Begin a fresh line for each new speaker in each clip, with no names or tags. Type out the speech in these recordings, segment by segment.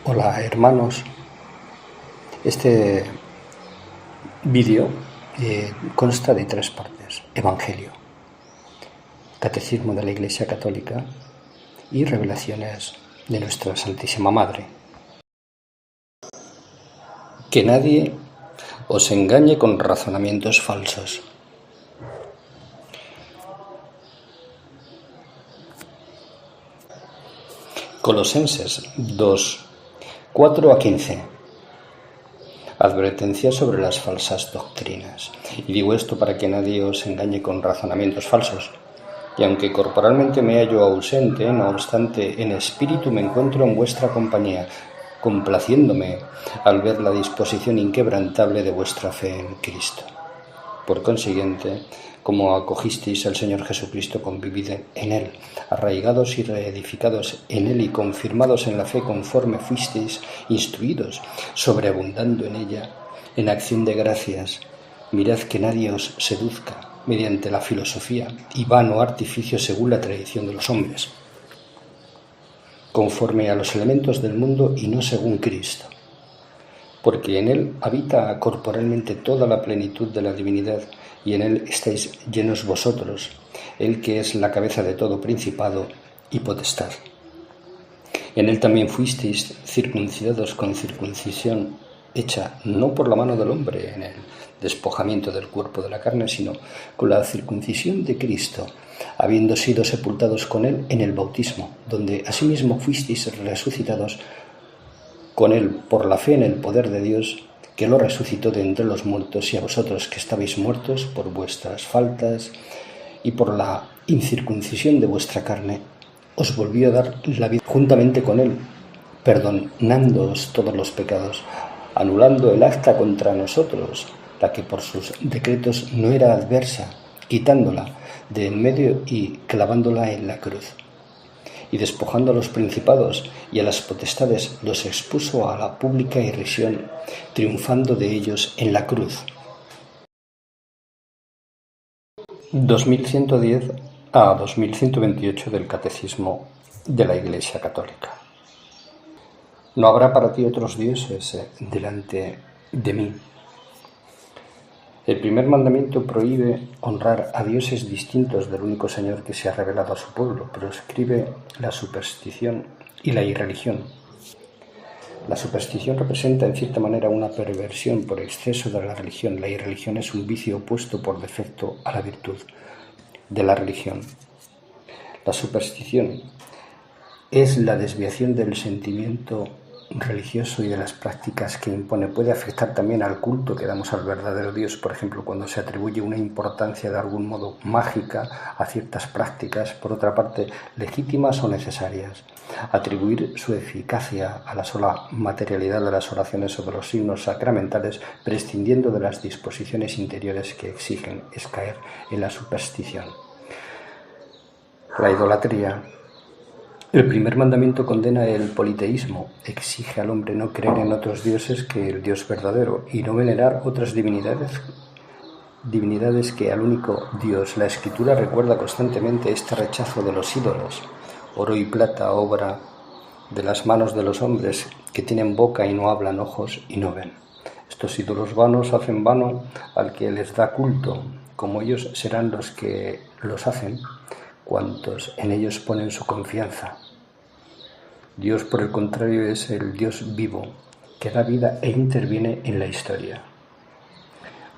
Hola hermanos, este vídeo consta de 3 partes: Evangelio, Catecismo de la Iglesia Católica y revelaciones de nuestra Santísima Madre. Que nadie os engañe con razonamientos falsos. Colosenses 2, 4 a 15. Advertencia sobre las falsas doctrinas. Y digo esto para que nadie os engañe con razonamientos falsos. Y aunque corporalmente me hallo ausente, no obstante, en espíritu me encuentro en vuestra compañía, complaciéndome al ver la disposición inquebrantable de vuestra fe en Cristo. Por consiguiente, como acogisteis al Señor Jesucristo, convivid en Él, arraigados y reedificados en Él y confirmados en la fe conforme fuisteis instruidos, sobreabundando en ella, en acción de gracias. Mirad que nadie os seduzca mediante la filosofía y vano artificio según la tradición de los hombres, conforme a los elementos del mundo y no según Cristo, porque en Él habita corporalmente toda la plenitud de la divinidad, y en Él estáis llenos vosotros, Él que es la cabeza de todo principado y potestad. En Él también fuisteis circuncidados con circuncisión hecha no por la mano del hombre en el despojamiento del cuerpo de la carne, sino con la circuncisión de Cristo, habiendo sido sepultados con Él en el bautismo, donde asimismo fuisteis resucitados con Él por la fe en el poder de Dios, que lo resucitó de entre los muertos, y a vosotros que estabais muertos por vuestras faltas y por la incircuncisión de vuestra carne, os volvió a dar la vida juntamente con Él, perdonándoos todos los pecados, anulando el acta contra nosotros, la que por sus decretos no era adversa, quitándola de en medio y clavándola en la cruz. Y despojando a los principados y a las potestades, los expuso a la pública irrisión, triunfando de ellos en la cruz. 2110 a 2128 del Catecismo de la Iglesia Católica. No habrá para ti otros dioses delante de mí. El primer mandamiento prohíbe honrar a dioses distintos del único Señor que se ha revelado a su pueblo, proscribe la superstición y la irreligión. La superstición representa en cierta manera una perversión por exceso de la religión. La irreligión es un vicio opuesto por defecto a la virtud de la religión. La superstición es la desviación del sentimiento religioso y de las prácticas que impone. Puede afectar también al culto que damos al verdadero Dios, por ejemplo, cuando se atribuye una importancia de algún modo mágica a ciertas prácticas, por otra parte, legítimas o necesarias. Atribuir su eficacia a la sola materialidad de las oraciones o de los signos sacramentales, prescindiendo de las disposiciones interiores que exigen, es caer en la superstición. La idolatría. El primer mandamiento condena el politeísmo, exige al hombre no creer en otros dioses que el Dios verdadero y no venerar otras divinidades que al único Dios. La Escritura recuerda constantemente este rechazo de los ídolos, oro y plata, obra de las manos de los hombres, que tienen boca y no hablan, ojos y no ven. Estos ídolos vanos hacen vano al que les da culto, como ellos serán los que los hacen, cuantos en ellos ponen su confianza. Dios, por el contrario, es el Dios vivo, que da vida e interviene en la historia.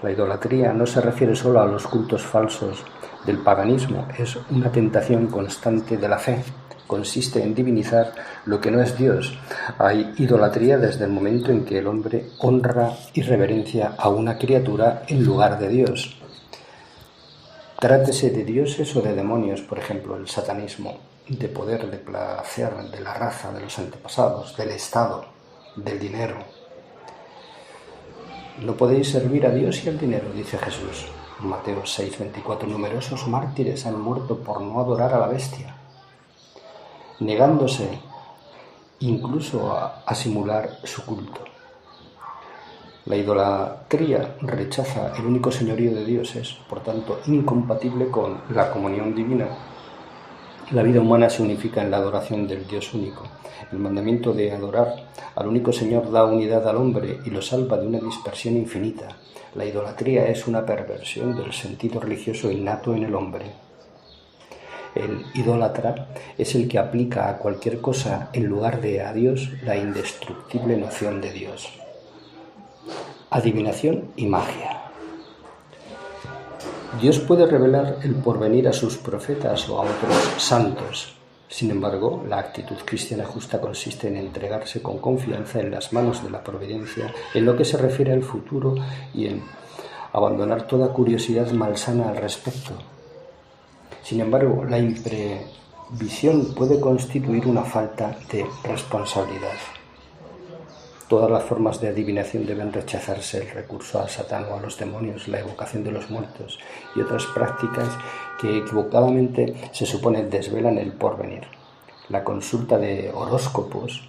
La idolatría no se refiere solo a los cultos falsos del paganismo, es una tentación constante de la fe. Consiste en divinizar lo que no es Dios. Hay idolatría desde el momento en que el hombre honra y reverencia a una criatura en lugar de Dios. Trátese de dioses o de demonios, por ejemplo, el satanismo, de poder, de placer, de la raza, de los antepasados, del Estado, del dinero. No podéis servir a Dios y al dinero, dice Jesús. Mateo 6:24. Numerosos mártires han muerto por no adorar a la bestia, negándose incluso a simular su culto. La idolatría rechaza el único señorío de Dios, es, por tanto, incompatible con la comunión divina. La vida humana se unifica en la adoración del Dios único. El mandamiento de adorar al único Señor da unidad al hombre y lo salva de una dispersión infinita. La idolatría es una perversión del sentido religioso innato en el hombre. El idólatra es el que aplica a cualquier cosa en lugar de a Dios la indestructible noción de Dios. Adivinación y magia. Dios puede revelar el porvenir a sus profetas o a otros santos. Sin embargo, la actitud cristiana justa consiste en entregarse con confianza en las manos de la providencia en lo que se refiere al futuro y en abandonar toda curiosidad malsana al respecto. Sin embargo, la imprevisión puede constituir una falta de responsabilidad. Todas las formas de adivinación deben rechazarse, el recurso a Satán o a los demonios, la evocación de los muertos y otras prácticas que equivocadamente se supone desvelan el porvenir. La consulta de horóscopos,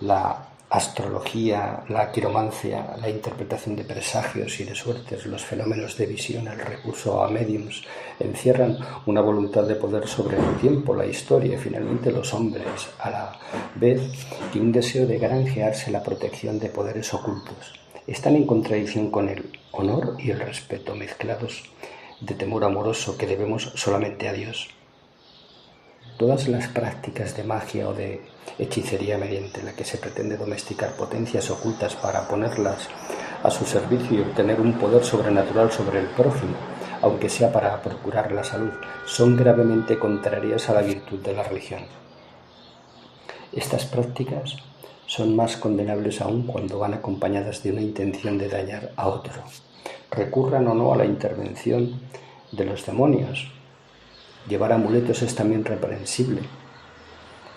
la astrología, la quiromancia, la interpretación de presagios y de suertes, los fenómenos de visión, el recurso a médiums, encierran una voluntad de poder sobre el tiempo, la historia y finalmente los hombres, a la vez que un deseo de granjearse la protección de poderes ocultos. Están en contradicción con el honor y el respeto mezclados de temor amoroso que debemos solamente a Dios. Todas las prácticas de magia o de hechicería mediante la que se pretende domesticar potencias ocultas para ponerlas a su servicio y obtener un poder sobrenatural sobre el prójimo, aunque sea para procurar la salud, son gravemente contrarias a la virtud de la religión. Estas prácticas son más condenables aún cuando van acompañadas de una intención de dañar a otro. Recurran o no a la intervención de los demonios. Llevar amuletos es también reprensible.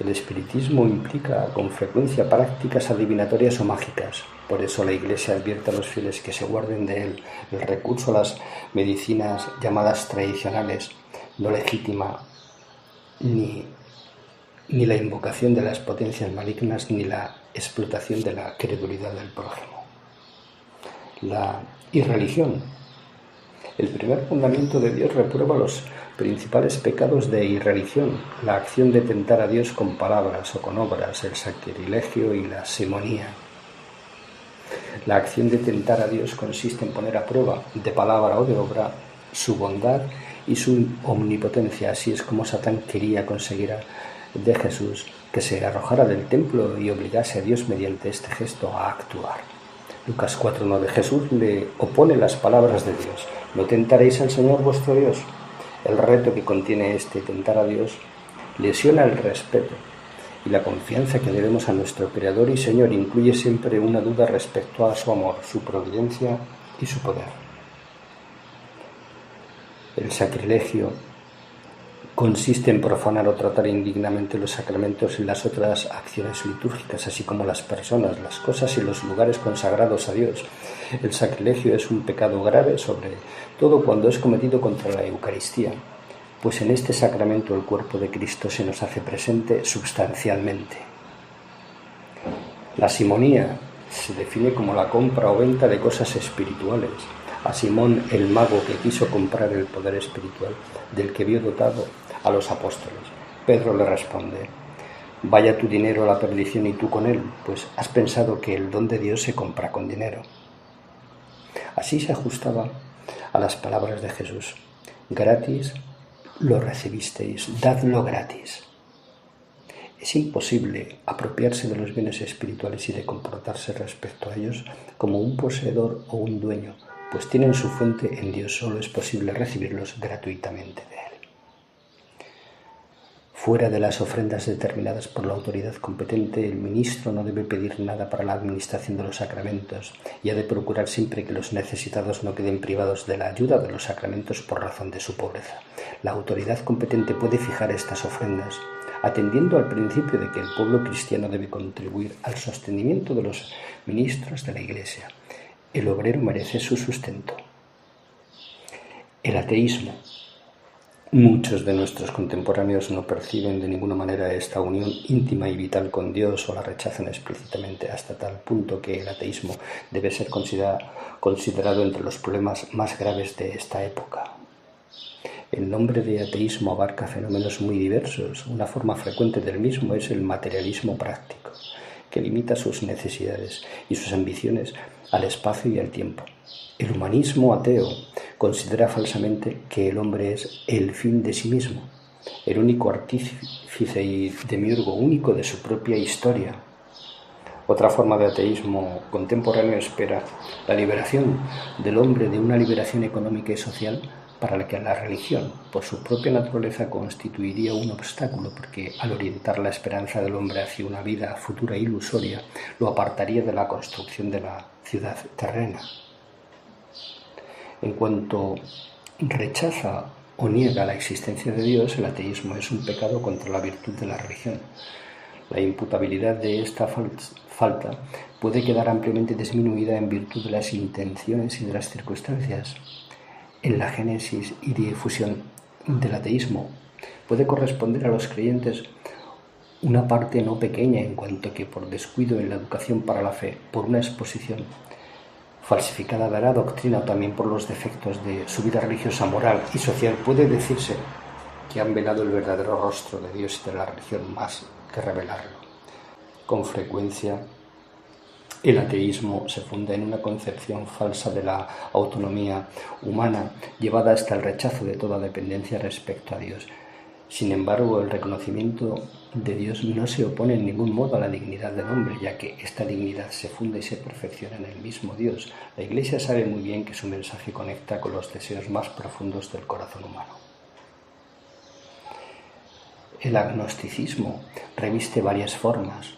El espiritismo implica con frecuencia prácticas adivinatorias o mágicas. Por eso la Iglesia advierte a los fieles que se guarden de él. El recurso a las medicinas llamadas tradicionales, no legítima, ni la invocación de las potencias malignas, ni la explotación de la credulidad del prójimo. La irreligión. El primer mandamiento de Dios reprueba los principales pecados de irreligión, la acción de tentar a Dios con palabras o con obras, el sacrilegio y la simonía. La acción de tentar a Dios consiste en poner a prueba, de palabra o de obra, su bondad y su omnipotencia. Así es como Satán quería conseguir de Jesús que se arrojara del templo y obligase a Dios mediante este gesto a actuar. Lucas 4:9. Jesús le opone las palabras de Dios. ¿No tentaréis al Señor vuestro Dios? El reto que contiene tentar a Dios lesiona el respeto y la confianza que debemos a nuestro Creador y Señor. Incluye siempre una duda respecto a su amor, su providencia y su poder. El sacrilegio consiste en profanar o tratar indignamente los sacramentos y las otras acciones litúrgicas, así como las personas, las cosas y los lugares consagrados a Dios. El sacrilegio es un pecado grave, sobre todo cuando es cometido contra la Eucaristía, pues en este sacramento el cuerpo de Cristo se nos hace presente sustancialmente. La simonía se define como la compra o venta de cosas espirituales. A Simón el mago, que quiso comprar el poder espiritual del que vio dotado a los apóstoles, Pedro le responde: vaya tu dinero a la perdición y tú con él, pues has pensado que el don de Dios se compra con dinero. Así se ajustaba a las palabras de Jesús: gratis lo recibisteis, dadlo gratis. Es imposible apropiarse de los bienes espirituales y de comportarse respecto a ellos como un poseedor o un dueño, pues tienen su fuente en Dios. Solo es posible recibirlos gratuitamente de Él. Fuera de las ofrendas determinadas por la autoridad competente, el ministro no debe pedir nada para la administración de los sacramentos y ha de procurar siempre que los necesitados no queden privados de la ayuda de los sacramentos por razón de su pobreza. La autoridad competente puede fijar estas ofrendas, atendiendo al principio de que el pueblo cristiano debe contribuir al sostenimiento de los ministros de la Iglesia. El obrero merece su sustento. El ateísmo. Muchos de nuestros contemporáneos no perciben de ninguna manera esta unión íntima y vital con Dios o la rechazan explícitamente, hasta tal punto que el ateísmo debe ser considerado entre los problemas más graves de esta época. El nombre de ateísmo abarca fenómenos muy diversos. Una forma frecuente del mismo es el materialismo práctico, que limita sus necesidades y sus ambiciones al espacio y al tiempo. El humanismo ateo considera falsamente que el hombre es el fin de sí mismo, el único artífice y demiurgo único de su propia historia. Otra forma de ateísmo contemporáneo espera la liberación del hombre de una liberación económica y social para la que la religión, por su propia naturaleza, constituiría un obstáculo, porque al orientar la esperanza del hombre hacia una vida futura ilusoria, lo apartaría de la construcción de la ciudad terrena. En cuanto rechaza o niega la existencia de Dios, el ateísmo es un pecado contra la virtud de la religión. La imputabilidad de esta falta puede quedar ampliamente disminuida en virtud de las intenciones y de las circunstancias. En la génesis y difusión del ateísmo puede corresponder a los creyentes una parte no pequeña, en cuanto que por descuido en la educación para la fe, por una exposición falsificada de la doctrina o también por los defectos de su vida religiosa, moral y social, puede decirse que han velado el verdadero rostro de Dios y de la religión más que revelarlo. Con frecuencia, el ateísmo se funda en una concepción falsa de la autonomía humana, llevada hasta el rechazo de toda dependencia respecto a Dios. Sin embargo, el reconocimiento de Dios no se opone en ningún modo a la dignidad del hombre, ya que esta dignidad se funda y se perfecciona en el mismo Dios. La Iglesia sabe muy bien que su mensaje conecta con los deseos más profundos del corazón humano. El agnosticismo reviste varias formas.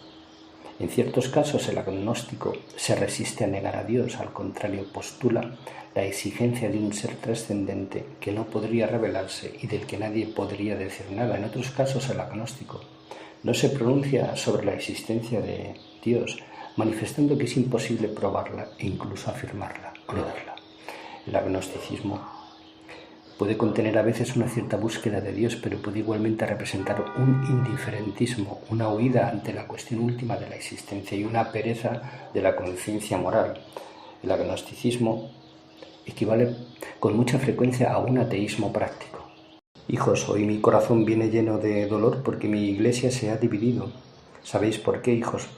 En ciertos casos el agnóstico se resiste a negar a Dios, al contrario, postula la exigencia de un ser trascendente que no podría revelarse y del que nadie podría decir nada. En otros casos el agnóstico no se pronuncia sobre la existencia de Dios, manifestando que es imposible probarla e incluso afirmarla o negarla. El agnosticismo puede contener a veces una cierta búsqueda de Dios, pero puede igualmente representar un indiferentismo, una huida ante la cuestión última de la existencia y una pereza de la conciencia moral. El agnosticismo equivale con mucha frecuencia a un ateísmo práctico. Hijos, hoy mi corazón viene lleno de dolor porque mi iglesia se ha dividido. ¿Sabéis por qué, hijos?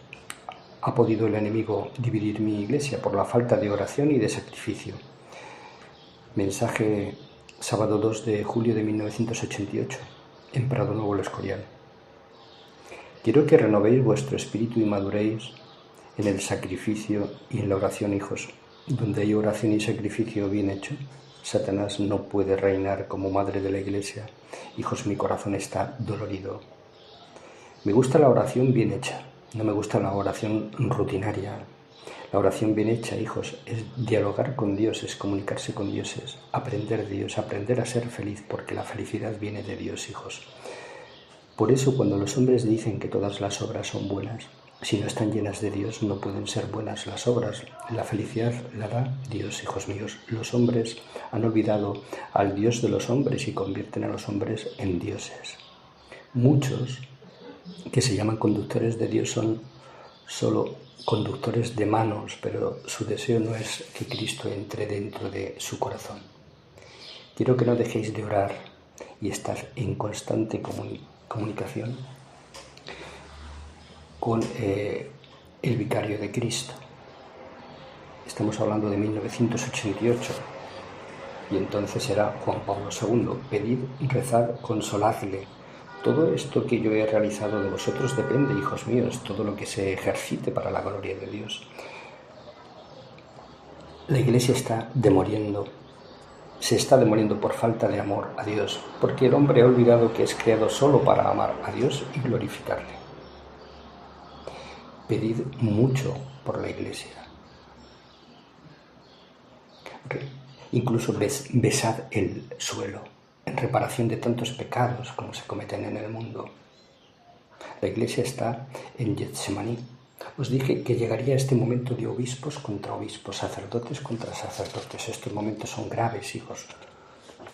Ha podido el enemigo dividir mi iglesia por la falta de oración y de sacrificio. Mensaje sábado 2 de julio de 1988, en Prado Nuevo, El Escorial. Quiero que renovéis vuestro espíritu y maduréis en el sacrificio y en la oración, hijos. Donde hay oración y sacrificio bien hecho, Satanás no puede reinar como madre de la Iglesia. Hijos, mi corazón está dolorido. Me gusta la oración bien hecha, no me gusta la oración rutinaria. La oración bien hecha, hijos, es dialogar con Dios, es comunicarse con Dios, es aprender de Dios, aprender a ser feliz, porque la felicidad viene de Dios, hijos. Por eso, cuando los hombres dicen que todas las obras son buenas, si no están llenas de Dios, no pueden ser buenas las obras. La felicidad la da Dios, hijos míos. Los hombres han olvidado al Dios de los hombres y convierten a los hombres en dioses. Muchos que se llaman conductores de Dios son solo conductores de manos, pero su deseo no es que Cristo entre dentro de su corazón. Quiero que no dejéis de orar y estar en constante comunicación con el vicario de Cristo. Estamos hablando de 1988 y entonces era Juan Pablo II. Pedid, rezad, consoladle. Todo esto que yo he realizado de vosotros depende, hijos míos, todo lo que se ejercite para la gloria de Dios. La Iglesia está demoliendo, se está demoliendo por falta de amor a Dios, porque el hombre ha olvidado que es creado solo para amar a Dios y glorificarle. Pedid mucho por la Iglesia. Incluso besad el suelo en reparación de tantos pecados como se cometen en el mundo. La Iglesia está en Getsemaní. Os dije que llegaría este momento de obispos contra obispos, sacerdotes contra sacerdotes. Estos momentos son graves, hijos,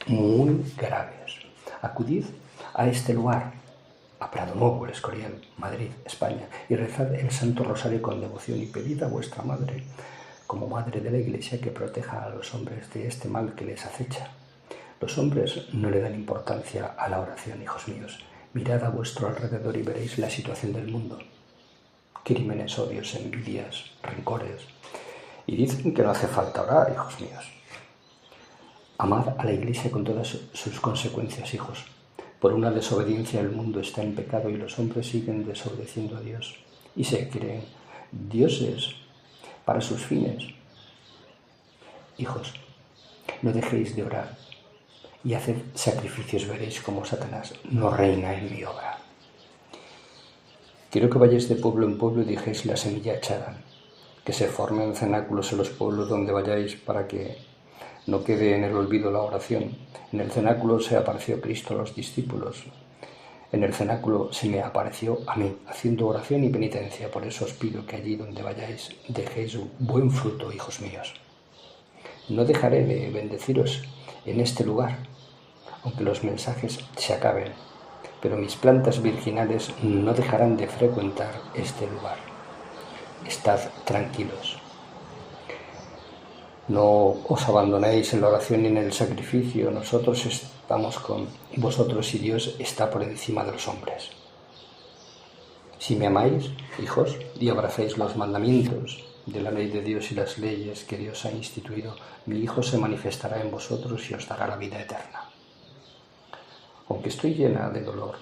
muy graves. Acudid a este lugar, a Prado Nuevo, El Escorial, Madrid, España, y rezad el Santo Rosario con devoción y pedid a vuestra Madre, como Madre de la Iglesia, que proteja a los hombres de este mal que les acecha. Los hombres no le dan importancia a la oración, hijos míos. Mirad a vuestro alrededor y veréis la situación del mundo. Crímenes, odios, envidias, rencores. Y dicen que no hace falta orar, hijos míos. Amad a la Iglesia con todas sus consecuencias, hijos. Por una desobediencia el mundo está en pecado y los hombres siguen desobedeciendo a Dios y se creen dioses para sus fines. Hijos, no dejéis de orar y haced sacrificios, veréis cómo Satanás no reina en mi obra. Quiero que vayáis de pueblo en pueblo y dejéis la semilla echada, que se formen cenáculos en los pueblos donde vayáis para que no quede en el olvido la oración. En el cenáculo se apareció Cristo a los discípulos. En el cenáculo se me apareció a mí, haciendo oración y penitencia. Por eso os pido que allí donde vayáis dejéis buen fruto, hijos míos. No dejaré de bendeciros en este lugar, aunque los mensajes se acaben, pero mis plantas virginales no dejarán de frecuentar este lugar. Estad tranquilos. No os abandonéis en la oración ni en el sacrificio. Nosotros estamos con vosotros y Dios está por encima de los hombres. Si me amáis, hijos, y abracéis los mandamientos de la ley de Dios y las leyes que Dios ha instituido, mi Hijo se manifestará en vosotros y os dará la vida eterna. Aunque estoy llena de dolor,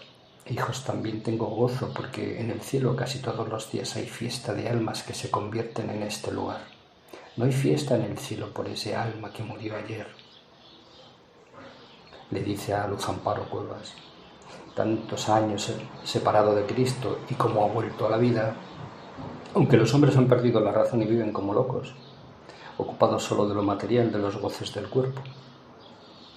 hijos, también tengo gozo, porque en el cielo casi todos los días hay fiesta de almas que se convierten en este lugar. No hay fiesta en el cielo por ese alma que murió ayer. Le dice a Luz Amparo Cuevas, tantos años separado de Cristo y como ha vuelto a la vida, aunque los hombres han perdido la razón y viven como locos, ocupados solo de lo material, de los goces del cuerpo.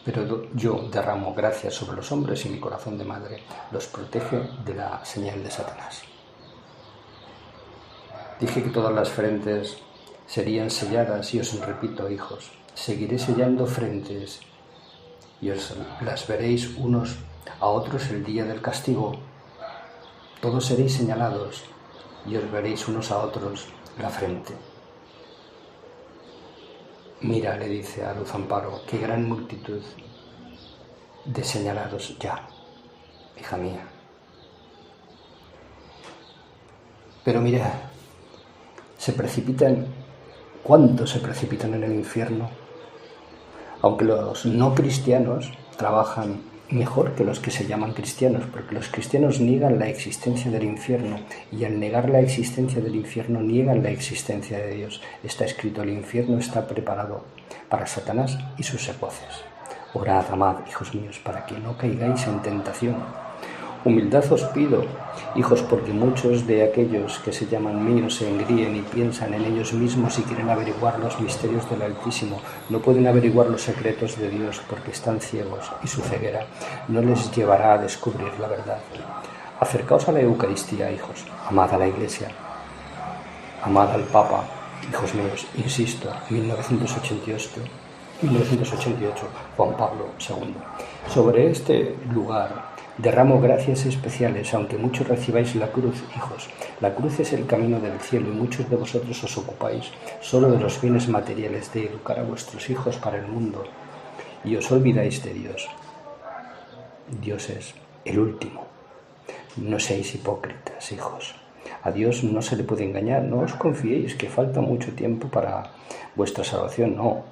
Pero yo derramo gracia sobre los hombres y mi corazón de madre los protege de la señal de Satanás. Dije que todas las frentes serían selladas y os repito, hijos, seguiré sellando frentes y os las veréis unos a otros el día del castigo. Todos seréis señalados y os veréis unos a otros la frente. Mira, le dice a Luz Amparo, qué gran multitud de señalados ya, hija mía. Pero mira, ¿cuántos se precipitan en el infierno? Aunque los no cristianos trabajan mejor que los que se llaman cristianos, porque los cristianos niegan la existencia del infierno y al negar la existencia del infierno niegan la existencia de Dios. Está escrito, el infierno está preparado para Satanás y sus secuaces. Orad, amad, hijos míos, para que no caigáis en tentación. Humildad os pido, hijos, porque muchos de aquellos que se llaman míos se engríen y piensan en ellos mismos y quieren averiguar los misterios del Altísimo. No pueden averiguar los secretos de Dios porque están ciegos y su ceguera no les llevará a descubrir la verdad. Acercaos a la Eucaristía, hijos. Amad a la Iglesia. Amad al Papa, hijos míos. Insisto, 1988, Juan Pablo II. Sobre este lugar derramo gracias especiales, aunque muchos recibáis la cruz, hijos. La cruz es el camino del cielo y muchos de vosotros os ocupáis solo de los bienes materiales, de educar a vuestros hijos para el mundo y os olvidáis de Dios. Dios es el último. No seáis hipócritas, hijos. A Dios no se le puede engañar. No os confiéis que falta mucho tiempo para vuestra salvación. No,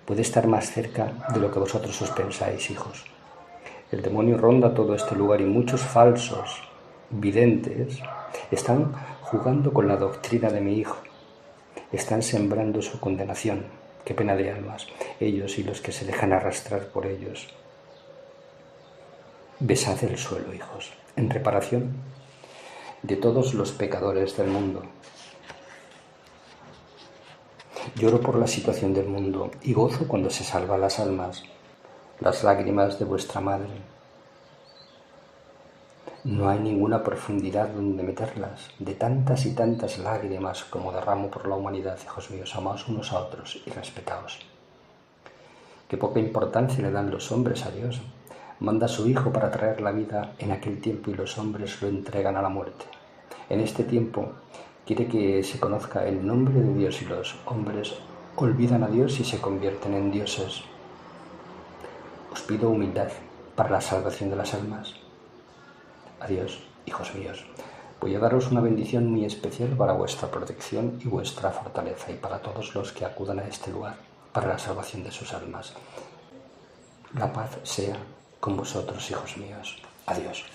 puede estar más cerca de lo que vosotros os pensáis, hijos. El demonio ronda todo este lugar y muchos falsos videntes están jugando con la doctrina de mi Hijo. Están sembrando su condenación. Qué pena de almas, ellos y los que se dejan arrastrar por ellos. Besad el suelo, hijos, en reparación de todos los pecadores del mundo. Lloro por la situación del mundo y gozo cuando se salvan las almas. Las lágrimas de vuestra madre. No hay ninguna profundidad donde meterlas. De tantas y tantas lágrimas como derramo por la humanidad, hijos míos, amaos unos a otros y respetaos. Qué poca importancia le dan los hombres a Dios. Manda a su Hijo para traer la vida en aquel tiempo y los hombres lo entregan a la muerte. En este tiempo quiere que se conozca el nombre de Dios y los hombres olvidan a Dios y se convierten en dioses. Os pido humildad para la salvación de las almas. Adiós, hijos míos. Voy a daros una bendición muy especial para vuestra protección y vuestra fortaleza y para todos los que acudan a este lugar para la salvación de sus almas. La paz sea con vosotros, hijos míos. Adiós.